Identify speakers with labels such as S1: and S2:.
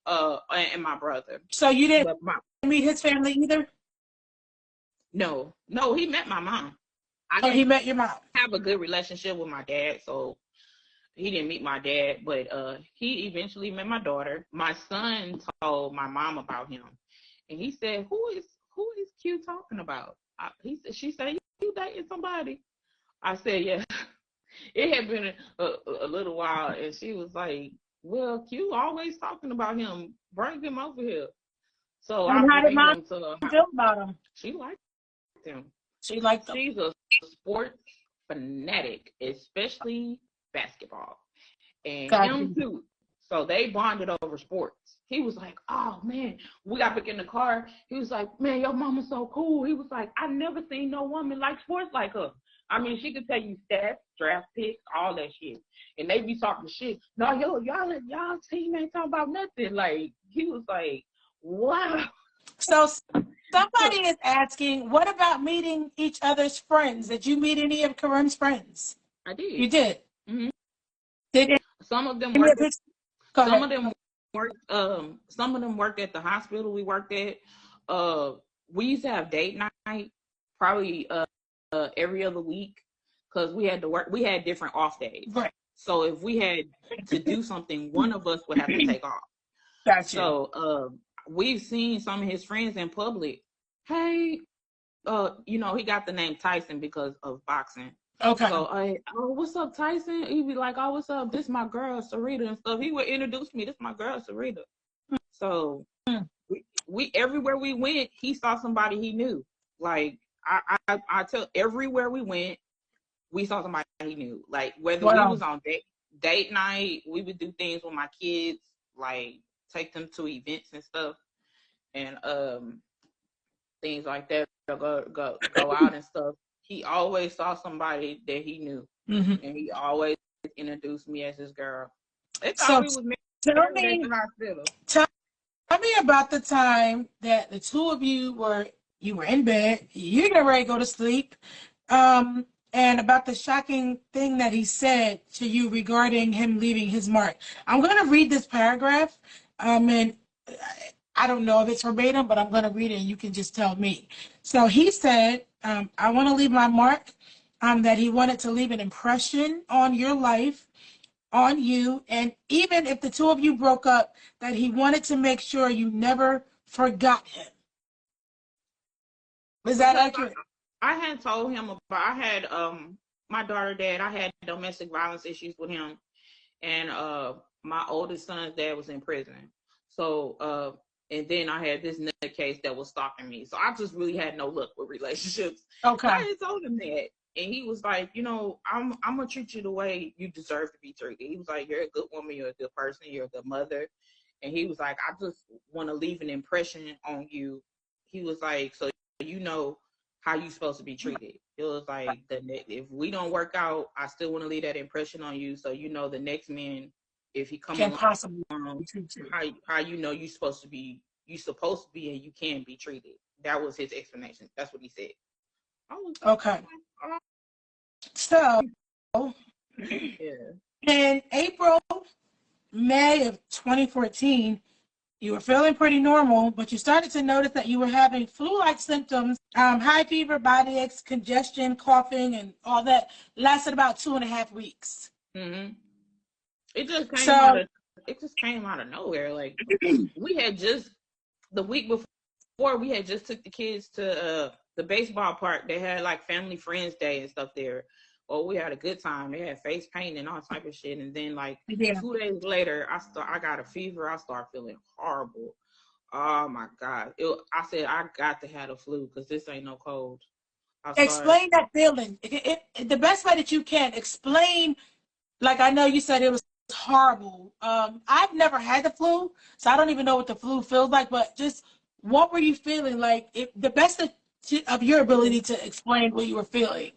S1: and my brother.
S2: So you didn't meet his family either?
S1: No, he met my mom.
S2: He met your mom.
S1: I have a good relationship with my dad, so he didn't meet my dad, but he eventually met my daughter. My son told my mom about him, and he said, "Who is Q talking about?" She said, "You dating somebody?" I said, "Yeah." It had been a little while, and she was like, "Well, Q always talking about him. Bring him over here." So
S2: And
S1: I
S2: how did
S1: bring
S2: mom
S1: him to her.
S2: feel about him?
S1: She liked him.
S2: She liked him.
S1: She's a sports fanatic, especially basketball, and him too. So they bonded over sports. He was like, "Oh man," we got back in the car. He was like, "Man, your mama's so cool." He was like, "I never seen no woman like sports like her. I mean, she could tell you stats, draft picks, all that shit." And they be talking shit. "No, y'all team ain't talking about nothing." Like, he was like, "Wow."
S2: So somebody is asking, what about meeting each other's friends? Did you meet any of Kareem's friends?
S1: I did.
S2: You did?
S1: Mm-hmm.
S2: Did
S1: some of them worked? Some of them worked at the hospital we worked at. We used to have date night, probably every other week, because we had to work. We had different off days.
S2: Right.
S1: So if we had to do something, one of us would have to take off.
S2: Gotcha.
S1: So we've seen some of his friends in public. Hey, he got the name Tyson because of boxing.
S2: Okay.
S1: So oh, what's up, Tyson? He'd be like, "Oh, what's up? This my girl, Sarita," and stuff. He would introduce me. This my girl, Sarita. So we everywhere we went, he saw somebody he knew. Like I tell, everywhere we went, we saw somebody he knew. Like whether we was on date night, we would do things with my kids, like take them to events and stuff, and things like that. Go out and stuff. He always saw somebody that he knew, and he always introduced me as his girl. They thought we was married at the hospital.
S2: Tell me about the time that the two of you were in bed, you're getting ready to go to sleep, and about the shocking thing that he said to you regarding him leaving his mark. I'm going to read this paragraph, and I don't know if it's verbatim, but I'm going to read it and you can just tell me. So he said, "I want to leave my mark," that he wanted to leave an impression on your life, on you, and even if the two of you broke up, that he wanted to make sure you never forgot him. Was that accurate?
S1: I had told him about, I had my daughter dad, I had domestic violence issues with him, and my oldest son's dad was in prison. So and then I had this nut case that was stalking me. So I just really had no luck with relationships.
S2: Okay.
S1: I had told him that. And he was like, I'm going to treat you the way you deserve to be treated. He was like, "You're a good woman. You're a good person. You're a good mother." And he was like, "I just want to leave an impression on you." He was like, "So you know how you supposed to be treated." It was like, if we don't work out, I still want to leave that impression on you. So the next man, if he comes along,
S2: possibly
S1: how you supposed to be and you can be treated. That was his explanation. That's what he said.
S2: Okay. So, in April, May of 2014, you were feeling pretty normal, but you started to notice that you were having flu-like symptoms, high fever, body aches, congestion, coughing, and all that. Lasted about 2.5 weeks.
S1: Mm-hmm. It just came out of nowhere. Like we had just the week before, we had just took the kids to the baseball park. They had like family friends day and stuff there. Oh, we had a good time. They had face paint and all type of shit. And then like 2 days later, I got a fever. I started feeling horrible. Oh my God. I said, I got to have the flu because this ain't no cold.
S2: Explain that feeling. The best way that you can explain, like I know you said it was horrible. I've never had the flu, so I don't even know what the flu feels like, but just what were you feeling like? The best of your ability to explain what you were feeling.